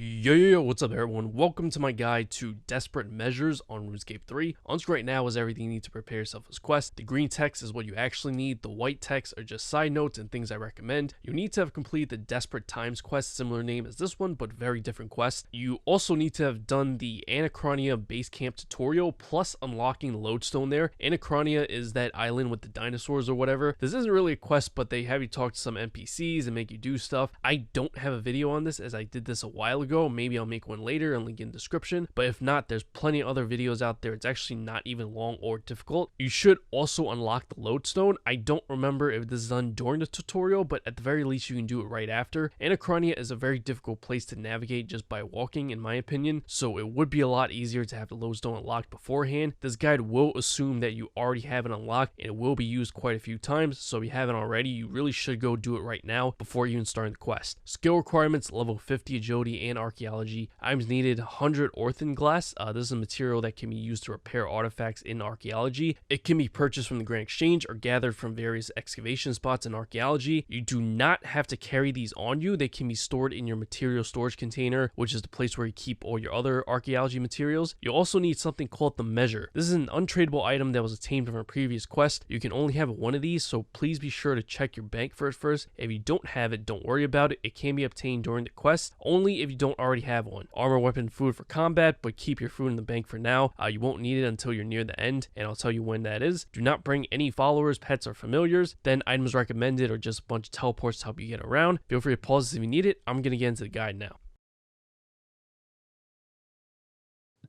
Yo, what's up everyone? Welcome to my guide to Desperate Measures on RuneScape 3. On screen right now is everything you need to prepare yourself as quest. The green text is what you actually need, the white text are just side notes and things I recommend. You need to have completed the Desperate Times quest, similar name as this one, but very different quest. You also need to have done the Anachronia base camp tutorial, plus unlocking the lodestone there. Anachronia is that island with the dinosaurs or whatever. This isn't really a quest, but they have you talk to some NPCs and make you do stuff. I don't have a video on this as I did this a while ago. Maybe I'll make one later and link in the description, but if not, there's plenty of other videos out there. It's actually not even long or difficult. You should also unlock the lodestone. I don't remember if this is done during the tutorial, but at the very least you can do it right after. Anachronia is a very difficult place to navigate just by walking, in my opinion, so it would be a lot easier to have the lodestone unlocked beforehand. This guide will assume that you already have it unlocked, and it will be used quite a few times, so if you haven't already, you really should go do it right now before even starting the quest. Skill requirements: level 50 agility and archaeology. Items needed: 100 orphan glass. This is a material that can be used to repair artifacts in archaeology. It can be purchased from the Grand Exchange or gathered from various excavation spots in archaeology. You do not have to carry these on you. They can be stored in your material storage container, which is the place where you keep all your other archaeology materials. You also need something called the measure. This is an untradeable item that was attained from a previous quest. You can only have one of these, so please be sure to check your bank for it first. If you don't have it, don't worry about it. It can be obtained during the quest, only if you don't already have one. Armor, weapon, food for combat, but keep your food in the bank for now. You won't need it until you're near the end, and I'll tell you when that is. Do not bring any followers, pets, or familiars. Then items recommended are just a bunch of teleports to help you get around. Feel free to pause if you need it. I'm going to get into the guide now.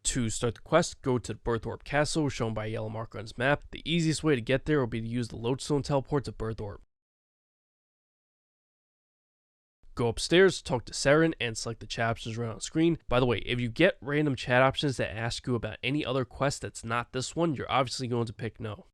To start the quest, go to the Birthorpe Castle, shown by a yellow mark on his map. The easiest way to get there will be to use the lodestone teleport to Birthorpe. Go upstairs, talk to Seren, and select the chat options right on screen. By the way, if you get random chat options that ask you about any other quest that's not this one, you're obviously going to pick no.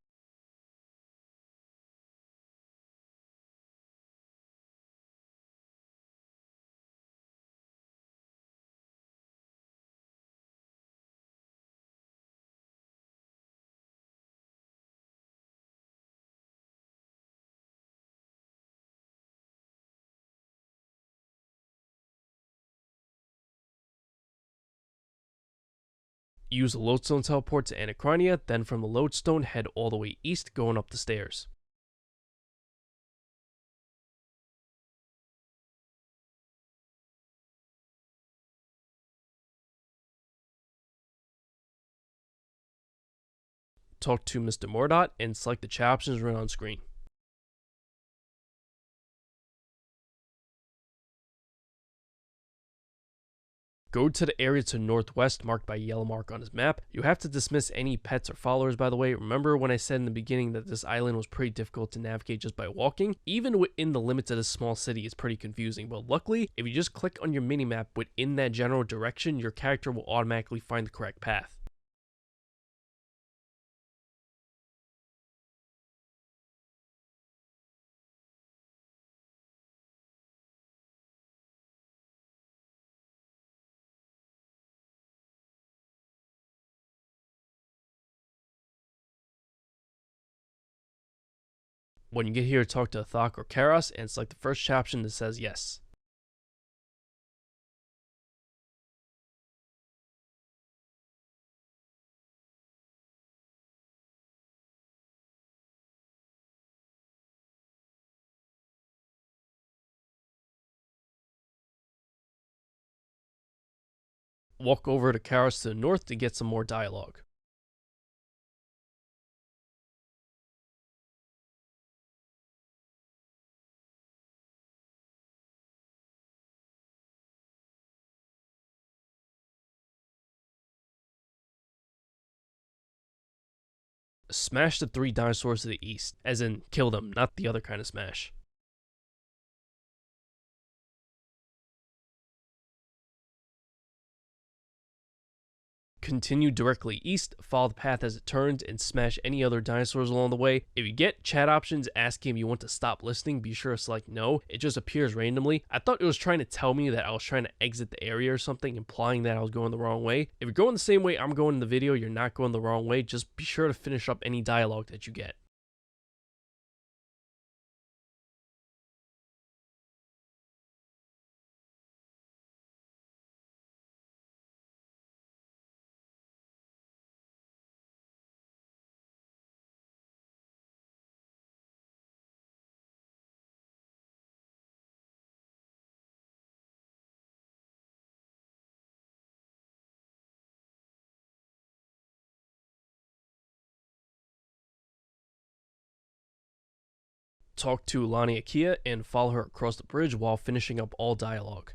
Use the lodestone teleport to Anachronia, then from the lodestone head all the way east, going up the stairs. Talk to Mr. Mordot and select the chat options right on screen. Go to the area to northwest marked by a yellow mark on his map. You have to dismiss any pets or followers, by the way. Remember when I said in the beginning that this island was pretty difficult to navigate just by walking? Even within the limits of this small city, it's pretty confusing, but luckily, if you just click on your minimap within that general direction, your character will automatically find the correct path. When you get here, talk to Thok or Kerapac and select the first option that says yes. Walk over to Kerapac to the north to get some more dialogue. Smash the 3 dinosaurs to the east, as in kill them, not the other kind of smash. Continue directly east, follow the path as it turns, and smash any other dinosaurs along the way. If you get chat options asking if you want to stop listening, be sure to select no. It just appears randomly. I thought it was trying to tell me that I was trying to exit the area or something, implying that I was going the wrong way. If you're going the same way I'm going in the video, you're not going the wrong way. Just be sure to finish up any dialogue that you get. Talk to Anachronia and follow her across the bridge while finishing up all dialogue.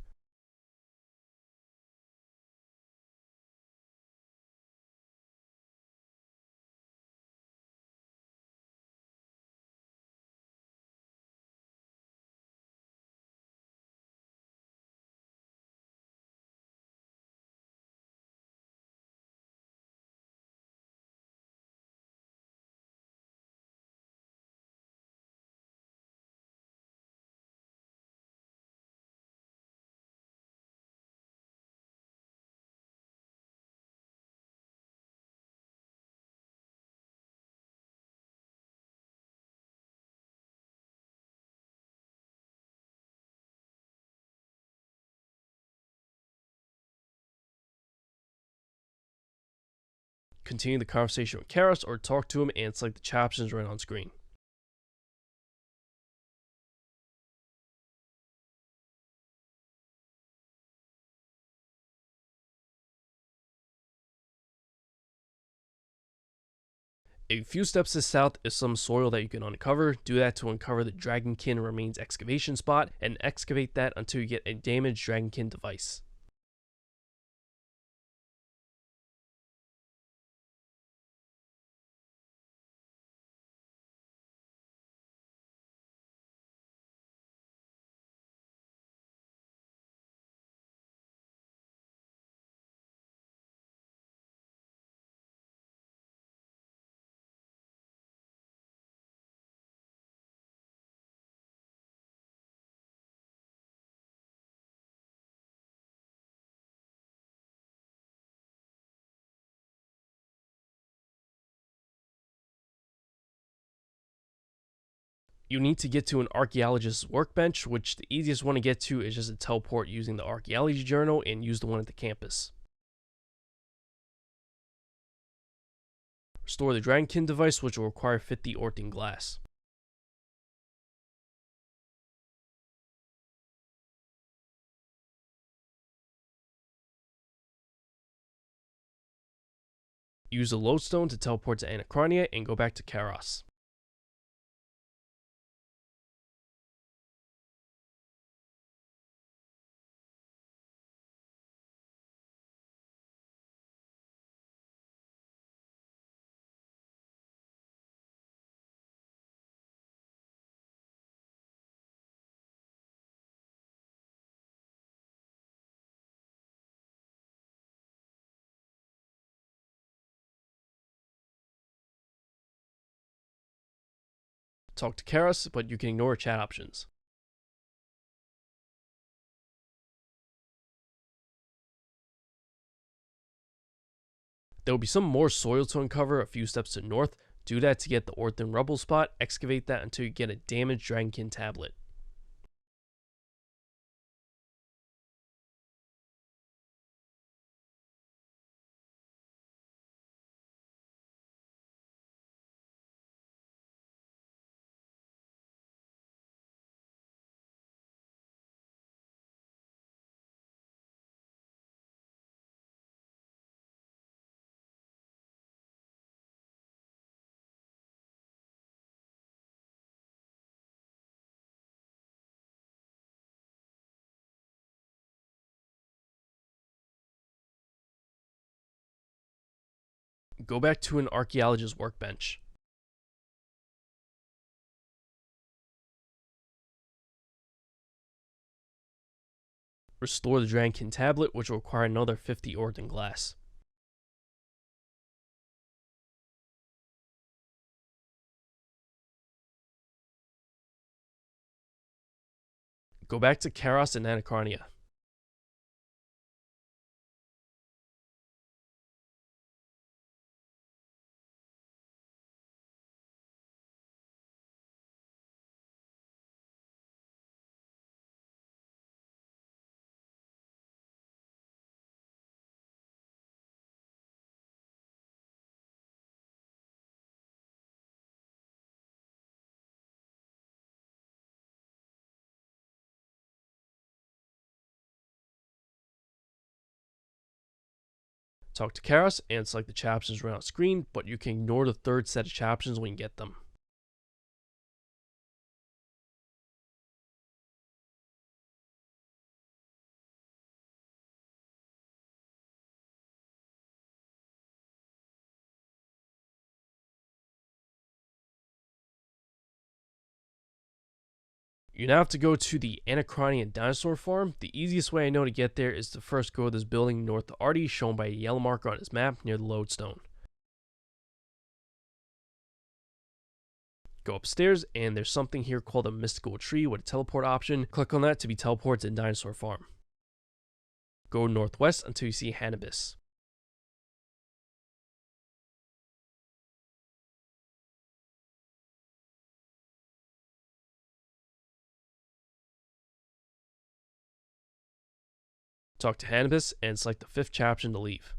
Continue the conversation with Karas or talk to him and select the chat options right on screen. A few steps to the south is some soil that you can uncover. Do that to uncover the Dragonkin remains excavation spot and excavate that until you get a damaged Dragonkin device. You need to get to an archaeologist's workbench, which the easiest one to get to is just a teleport using the archaeology journal and use the one at the campus. Restore the Dragonkin device, which will require 50 Orthin glass. Use the lodestone to teleport to Anachronia and go back to Karas. Talk to Karas, but you can ignore chat options. There will be some more soil to uncover a few steps to the north. Do that to get the Orthin rubble spot. Excavate that until you get a damaged Dragonkin tablet. Go back to an archaeologist's workbench. Restore the Dragonkin tablet, which will require another 50 Orthin glass. Go back to Karas and Anachronia. Talk to Karas and select the chat options right on screen, but you can ignore the third set of chat options when you get them. You now have to go to the Anachronia dinosaur farm. The easiest way I know to get there is to first go to this building north of Artie, shown by a yellow marker on his map near the lodestone. Go upstairs, and there's something here called a mystical tree with a teleport option. Click on that to be teleported to Dinosaur Farm. Go northwest until you see Hannibus. Talk to Hannibus and select the 5th chapter to leave.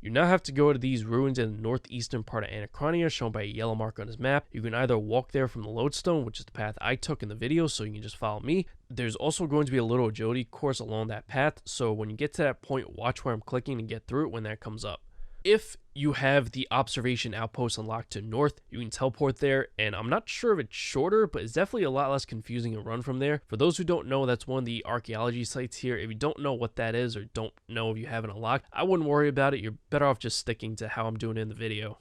You now have to go to these ruins in the northeastern part of Anachronia, shown by a yellow mark on his map. You can either walk there from the lodestone, which is the path I took in the video, so you can just follow me. There's also going to be a little agility course along that path, so when you get to that point, watch where I'm clicking and get through it when that comes up. If you have the observation outpost unlocked to north, you can teleport there, and I'm not sure if it's shorter, but it's definitely a lot less confusing to run from there. For those who don't know, that's one of the archaeology sites here. If you don't know what that is or don't know if you have it unlocked, I wouldn't worry about it. You're better off just sticking to how I'm doing it in the video.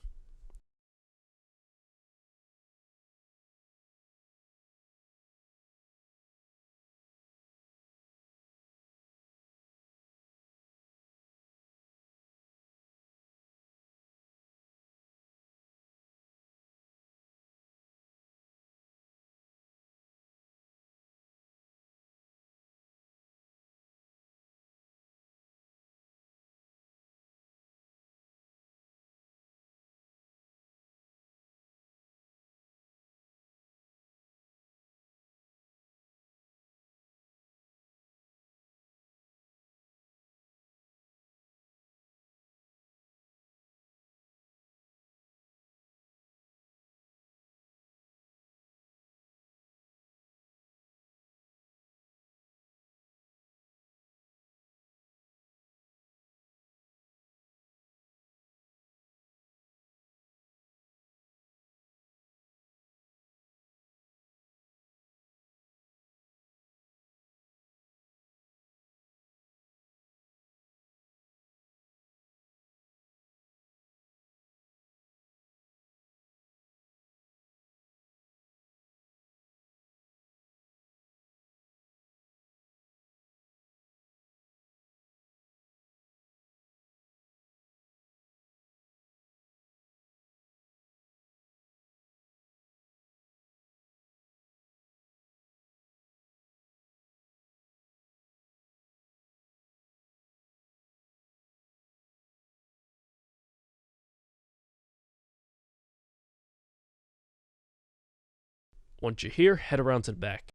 Once you're here, head around to the back.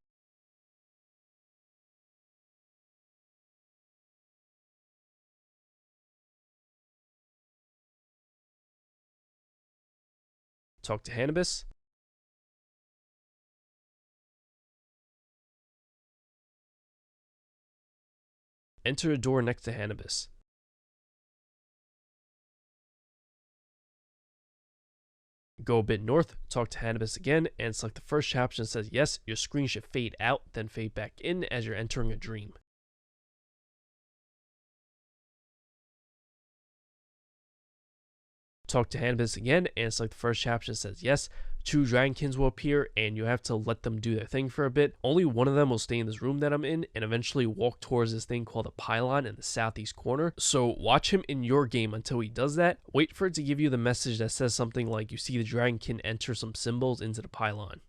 Talk to Hannibus. Enter a door next to Hannibus. Go a bit north, talk to Hannibus again, and select the first chapter that says yes. Your screen should fade out, then fade back in as you're entering a dream. Talk to Hannibus again, and select the first chapter that says yes. 2 Dragonkins will appear, and you have to let them do their thing for a bit. Only one of them will stay in this room that I'm in, and eventually walk towards this thing called a Pylon in the southeast corner. So watch him in your game until he does that. Wait for it to give you the message that says something like you see the Dragonkin enter some symbols into the Pylon.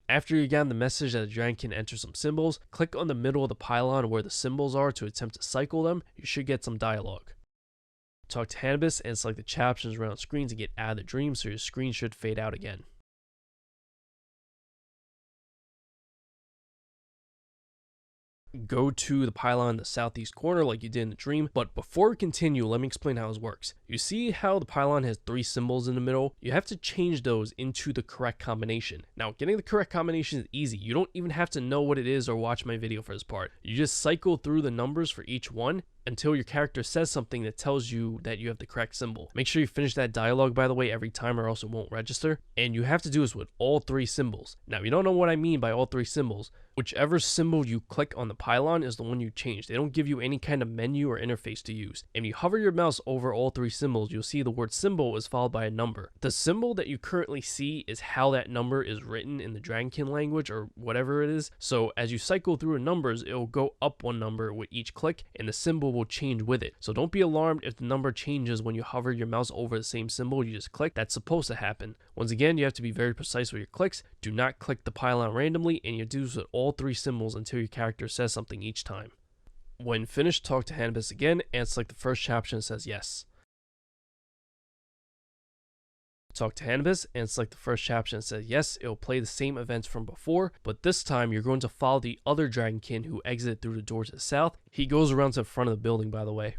After you get the message that the dragon can enter some symbols, click on the middle of the pylon where the symbols are to attempt to cycle them. You should get some dialogue. Talk to Hannibus and select the chat options around the screen to get out of the dream, so your screen should fade out again. Go to the pylon in the southeast corner like you did in the dream, but before we continue, let me explain how this works. You see how the pylon has 3 symbols in the middle? You have to change those into the correct combination. Now, getting the correct combination is easy. You don't even have to know what it is or watch my video for this part. You just cycle through the numbers for each one until your character says something that tells you that you have the correct symbol. Make sure you finish that dialogue, by the way, every time, or else it won't register. And you have to do this with all 3 symbols. Now, if you don't know what I mean by all 3 symbols, whichever symbol you click on the pylon is the one you change. They don't give you any kind of menu or interface to use. And if you hover your mouse over all 3 symbols, you'll see the word symbol is followed by a number. The symbol that you currently see is how that number is written in the Dragonkin language or whatever it is. So as you cycle through the numbers, it will go up 1 number with each click, and the symbol will change with it. So don't be alarmed if the number changes when you hover your mouse over the same symbol you just clicked. That's supposed to happen. Once again, you have to be very precise with your clicks. Do not click the pylon randomly, and you do this with all 3 symbols until your character says something each time. When finished, talk to Hannibus again and select the first chat option that says yes. Talk to Hannibus and select the first chat option that says yes. It will play the same events from before, but this time you're going to follow the other Dragonkin who exited through the door to the south. He goes around to the front of the building, by the way.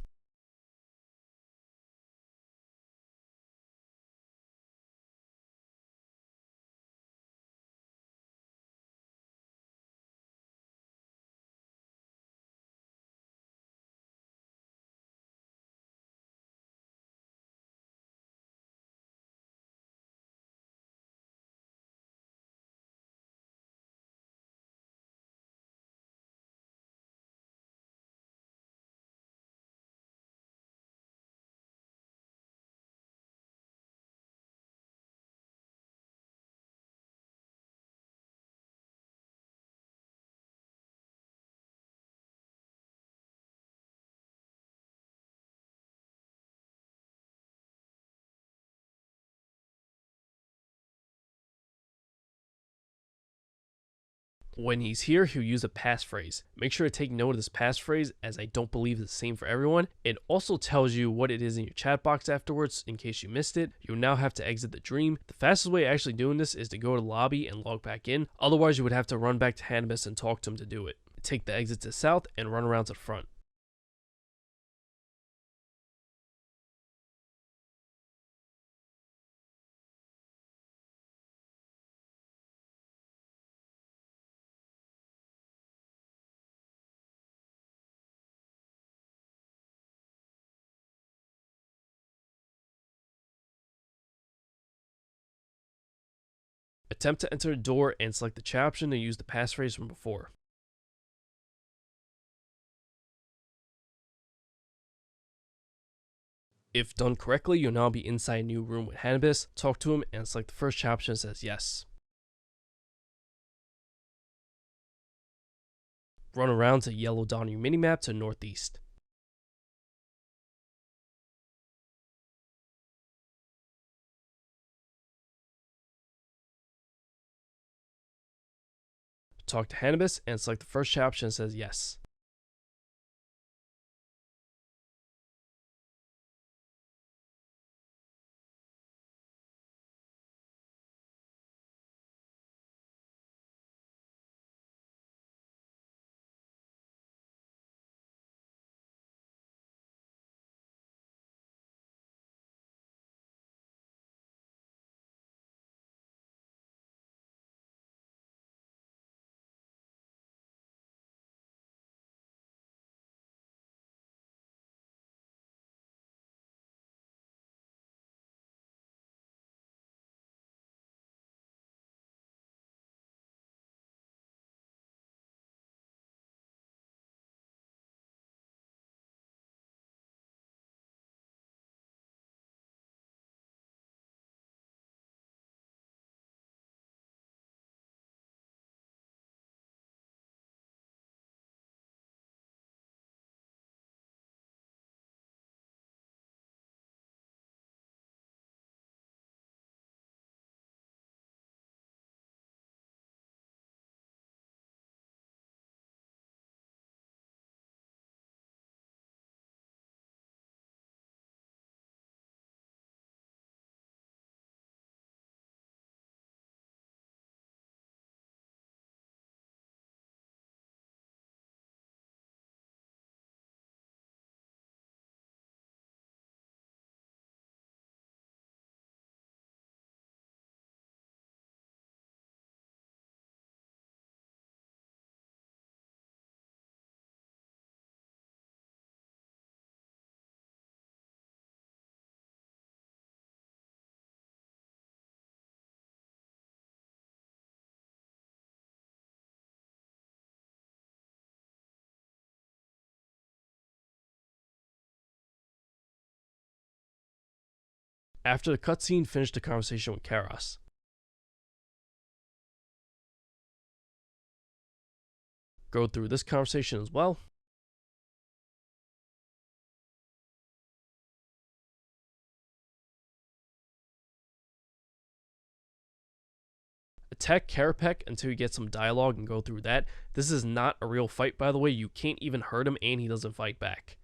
When he's here, he'll use a passphrase. Make sure to take note of this passphrase, as I don't believe it's the same for everyone. It also tells you what it is in your chat box afterwards, in case you missed it. You'll now have to exit the dream. The fastest way of actually doing this is to go to the lobby and log back in. Otherwise, you would have to run back to Hannibus and talk to him to do it. Take the exit to the south and run around to the front. Attempt to enter the door and select the chat option to use the passphrase from before. If done correctly, you'll now be inside a new room with Hannibus. Talk to him and select the first chat option that says yes. Run around to yellow dot on your minimap to northeast. Talk to Hannibus and select the first chat option that says yes. After the cutscene, finish the conversation with Keras. Go through this conversation as well. Attack Kerapac until you get some dialogue and go through that. This is not a real fight, by the way. You can't even hurt him and he doesn't fight back.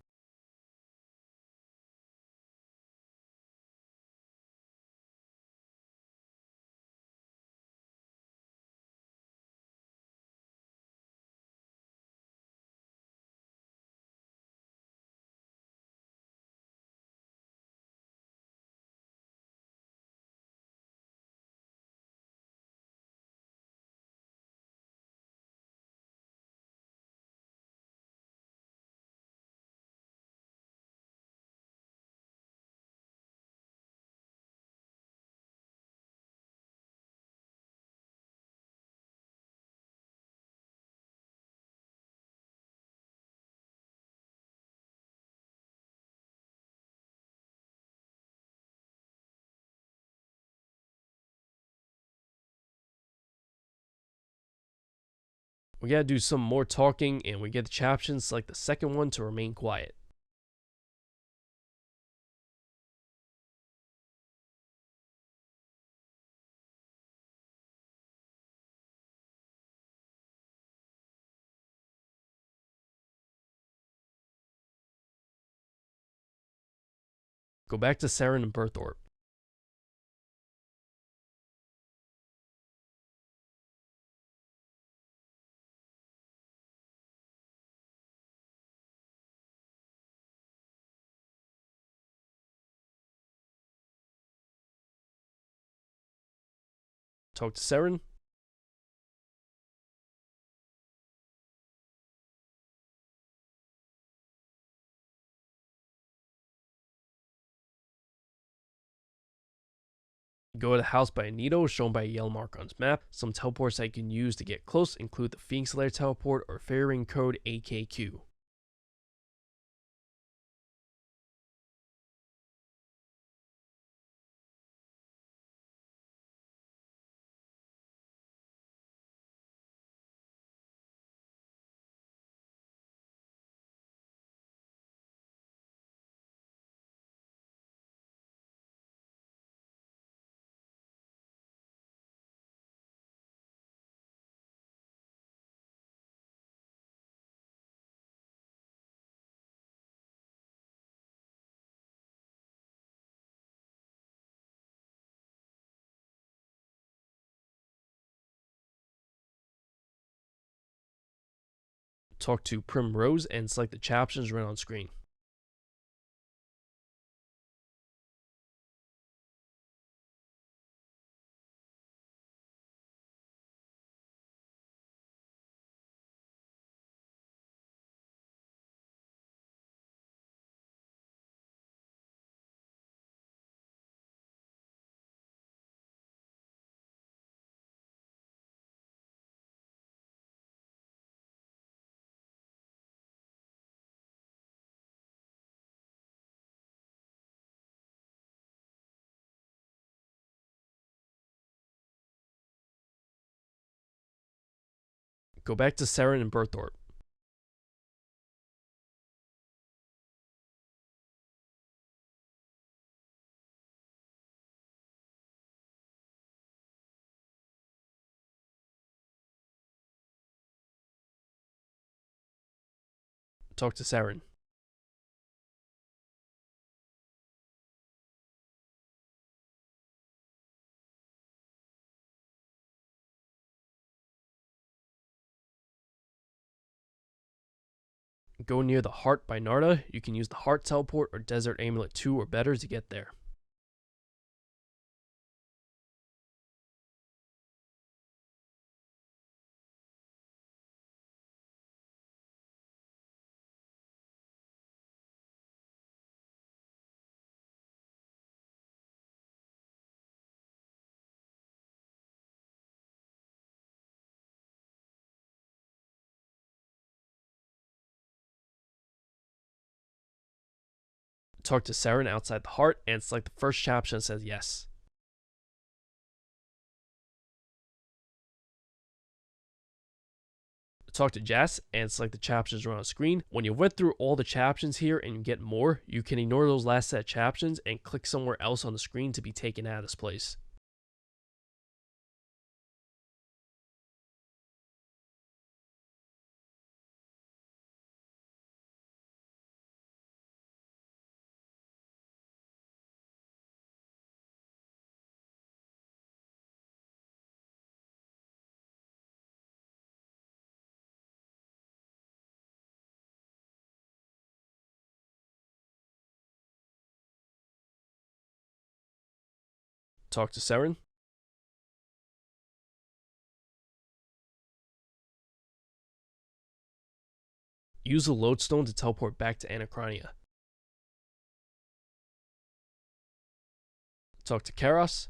We gotta do some more talking, and we get the captions, select the second one to remain quiet. Go back to Seren and Berthorpe. Talk to Seren. Go to the house by Anito, shown by a yellow mark on his map. Some teleports that you can use to get close include the Phoenix Lair teleport or Fairy Ring code AKQ. Talk to Primrose and select the captions right on screen. Go back to Seren and Berthorpe. Talk to Seren. Go near the Heart by Narda. You can use the Heart teleport or Desert Amulet 2 or better to get there. Talk to Seren outside the heart and select the first option that says yes. Talk to Jess and select the chapters around the screen. When you went through all the chapters here and you get more, you can ignore those last set of chapters and click somewhere else on the screen to be taken out of this place. Talk to Seren. Use the lodestone to teleport back to Anachronia. Talk to Kerapac.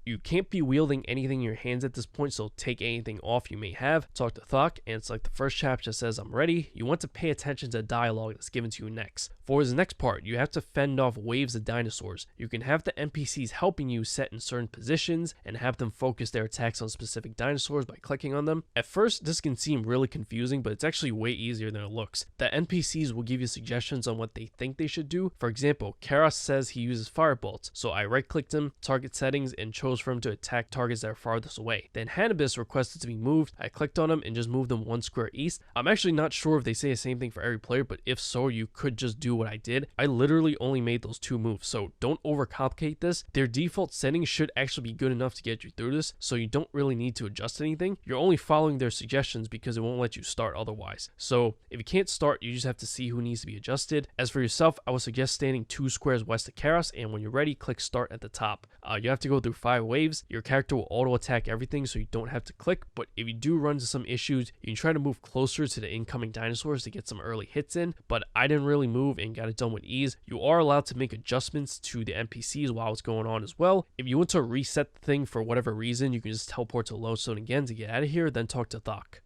You can't be wielding anything in your hands at this point, so take anything off you may have. Talk to Thok and select the first chapter that says I'm ready. You want to pay attention to the dialogue that's given to you next. For this next part, you have to fend off waves of dinosaurs. You can have the NPCs helping you set in certain positions and have them focus their attacks on specific dinosaurs by clicking on them. At first, this can seem really confusing, but it's actually way easier than it looks. The NPCs will give you suggestions on what they think they should do. For example, Kerapac says he uses firebolts, so I right-clicked him, target settings, and chose for him to attack targets that are farthest away. Then Hannibus requested to be moved. I clicked on him and just moved them 1 square east. I'm actually not sure if they say the same thing for every player, but if so, you could just do what I did. I literally only made those 2 moves, so don't overcomplicate this. Their default settings should actually be good enough to get you through this, so you don't really need to adjust anything. You're only following their suggestions because it won't let you start otherwise. So if you can't start, you just have to see who needs to be adjusted. As for yourself, I would suggest standing 2 squares west of Kerapac, and when you're ready, click start at the top. You have to go through 5 waves. Your character will auto attack everything, so you don't have to click, but if you do run into some issues, you can try to move closer to the incoming dinosaurs to get some early hits in, but I didn't really move and got it done with ease. You are allowed to make adjustments to the NPCs while it's going on as well. If you want to reset the thing for whatever reason, you can just teleport to lodestone again to get out of here, then talk to Thok.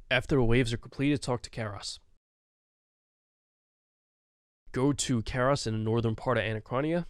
After the waves are completed, talk to Kerapac. Go to Kerapac in the northern part of Anachronia.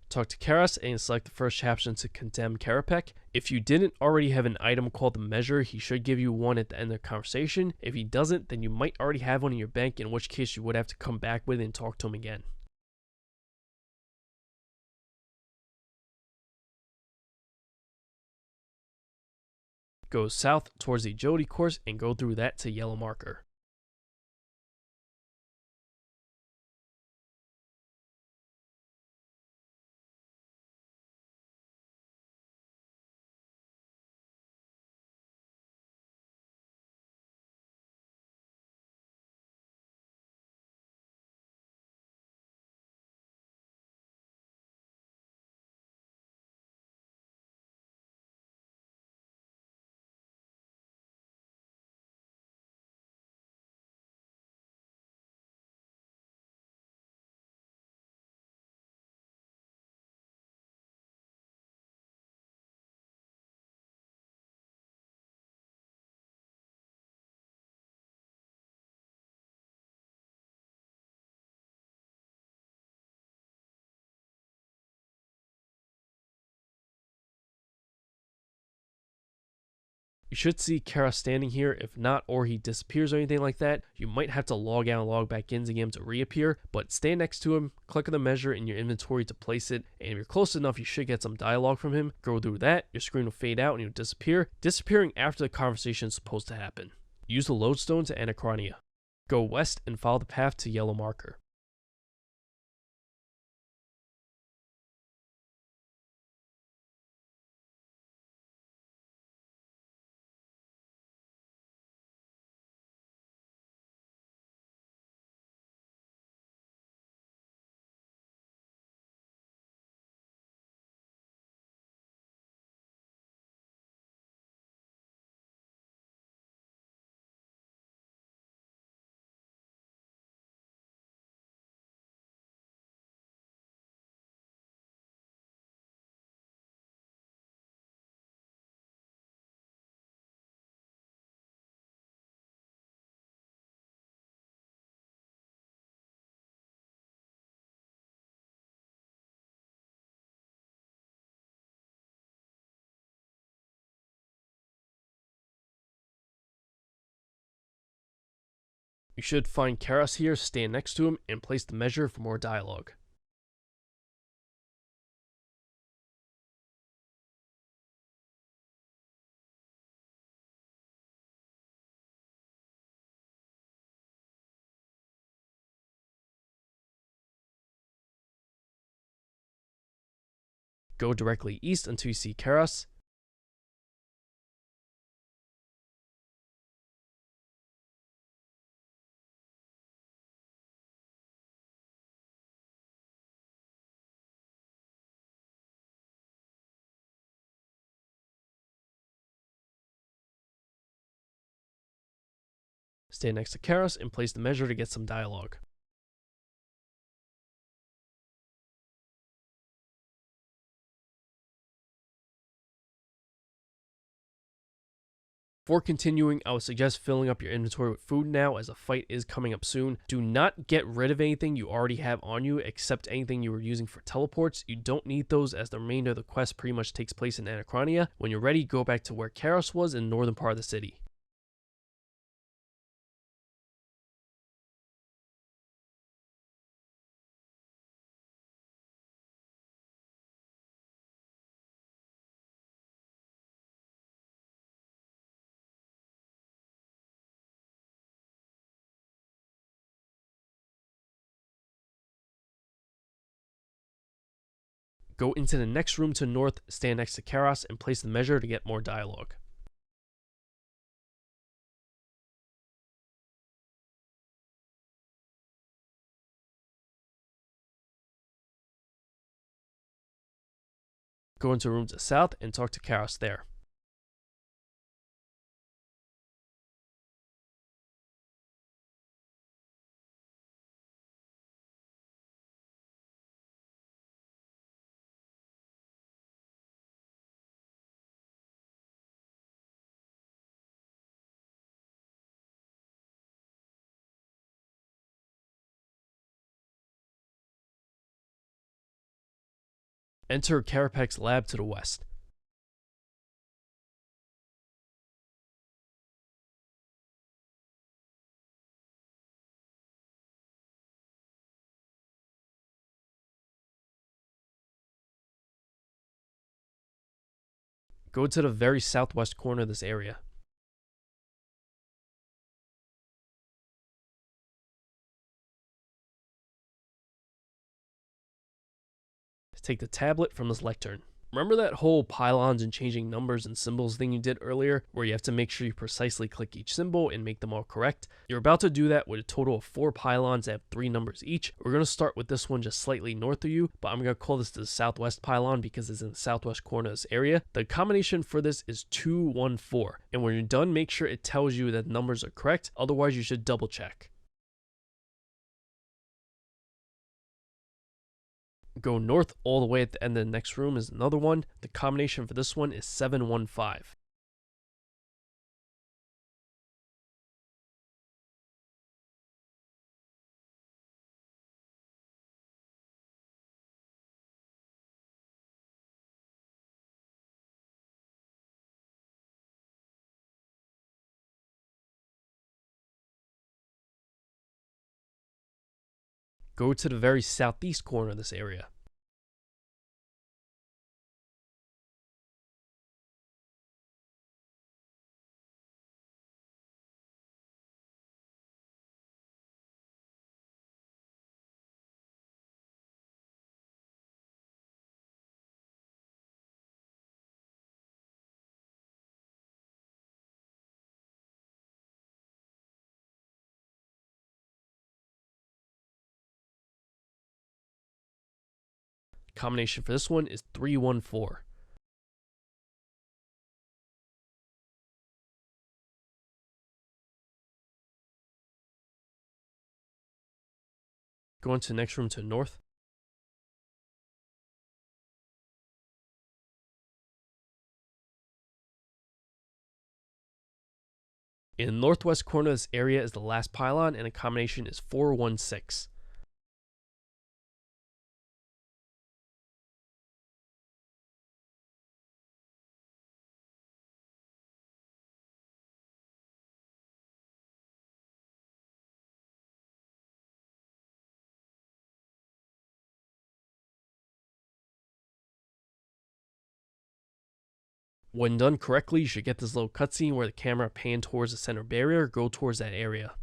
Talk to Kerapac and select the first chapter to condemn Kerapac. If you didn't already have an item called the measure, he should give you one at the end of the conversation. If he doesn't, then you might already have one in your bank, in which case you would have to come back with it and talk to him again. Go south towards the agility course and go through that to yellow marker. You should see Kerapac standing here. If not, or he disappears or anything like that, you might have to log out and log back in to get him to reappear, but stand next to him, click on the measure in your inventory to place it, and if you're close enough, you should get some dialogue from him. Go through that, your screen will fade out and you'll disappear, disappearing after the conversation is supposed to happen. Use the lodestone to Anachronia. Go west and follow the path to yellow marker. You should find Keras here, stand next to him, and place the measure for more dialogue. Go directly east until you see Keras. Stand next to Keras and place the measure to get some dialogue. Before continuing, I would suggest filling up your inventory with food now as a fight is coming up soon. Do not get rid of anything you already have on you except anything you were using for teleports. You don't need those as the remainder of the quest pretty much takes place in Anachronia. When you're ready, go back to where Keras was in the northern part of the city. Go into the next room to the north, stand next to Keras, and place the measure to get more dialogue. Go into a room to the south and talk to Keras there. Enter Kerapac's lab to the west. Go to the very southwest corner of this area. Take the tablet from this lectern. Remember that whole pylons and changing numbers and symbols thing you did earlier, where you have to make sure you precisely click each symbol and make them all correct? You're about to do that with a total of 4 pylons that have 3 numbers each. We're going to start with this one just slightly north of you, but I'm going to call this the southwest pylon because it's in the southwest corner of this area. The combination for this is 214, and when you're done, make sure it tells you that numbers are correct, otherwise you should double check. Go north all the way at the end of the next room is another one. The combination for this one is 715. Go to the very southeast corner of this area. Combination for this one is 314. Go into the next room to the north. In the northwest corner of this area is the last pylon, and the combination is 416. When done correctly, you should get this little cutscene where the camera pans towards the center barrier. Go towards that area.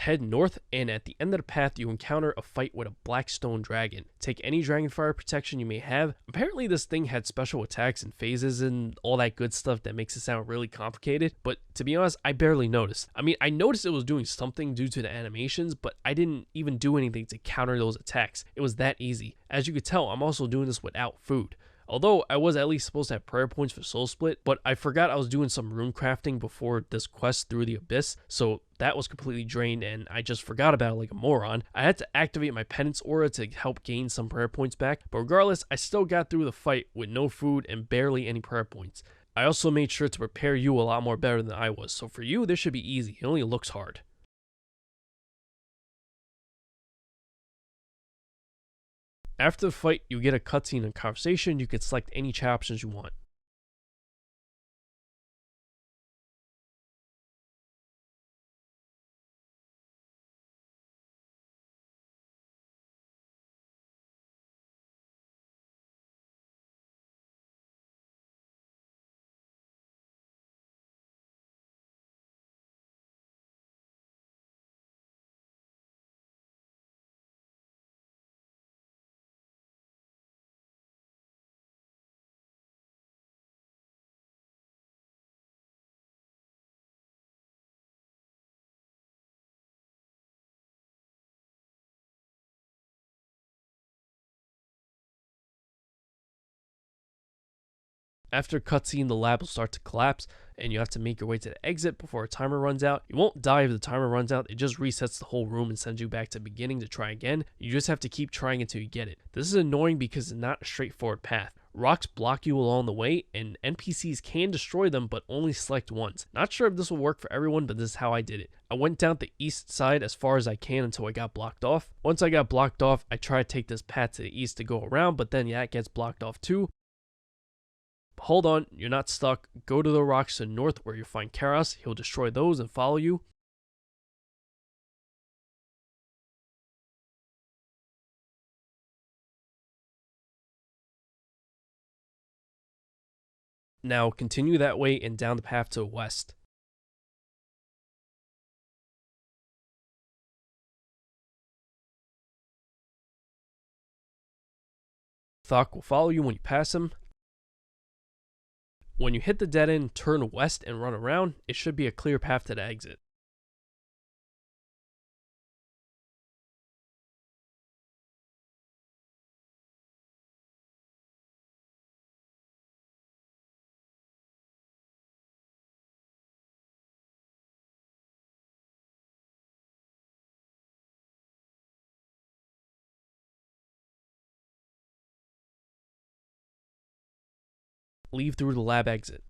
Head north, and at the end of the path, you encounter a fight with a black stone dragon. Take any dragonfire protection you may have. Apparently, this thing had special attacks and phases and all that good stuff that makes it sound really complicated, but to be honest, I barely noticed. I mean, I noticed it was doing something due to the animations, but I didn't even do anything to counter those attacks. It was that easy. As you could tell, I'm also doing this without food. Although I was at least supposed to have prayer points for Soul Split, but I forgot I was doing some rune crafting before this quest through the Abyss, so that was completely drained and I just forgot about it like a moron. I had to activate my penance aura to help gain some prayer points back, but regardless, I still got through the fight with no food and barely any prayer points. I also made sure to prepare you a lot more better than I was, so for you, this should be easy. It only looks hard. After the fight, you get a cutscene and conversation. You can select any chat options you want. After cutscene, the lab will start to collapse, and you have to make your way to the exit before a timer runs out. You won't die if the timer runs out, it just resets the whole room and sends you back to the beginning to try again. You just have to keep trying until you get it. This is annoying because it's not a straightforward path. Rocks block you along the way, and NPCs can destroy them, but only select ones. Not sure if this will work for everyone, but this is how I did it. I went down the east side as far as I can until I got blocked off. Once I got blocked off, I try to take this path to the east to go around, but then yeah, it gets blocked off too. Hold on, you're not stuck. Go to the rocks to the north where you'll find Kerapac. He'll destroy those and follow you. Now continue that way and down the path to the west. Thok will follow you when you pass him. When you hit the dead end, turn west and run around. It should be a clear path to the exit. Leave through the lab exit.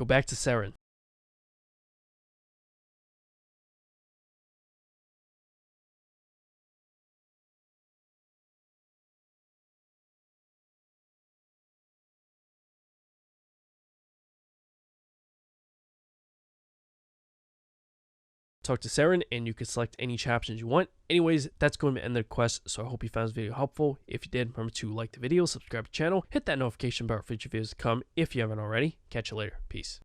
Go back to Seren. talk to Seren, and you can select any chapters you want. Anyways, that's going to end the quest, so I hope you found this video helpful. If you did, remember to like the video, subscribe to the channel, hit that notification bell for future videos to come if you haven't already. Catch you later. Peace.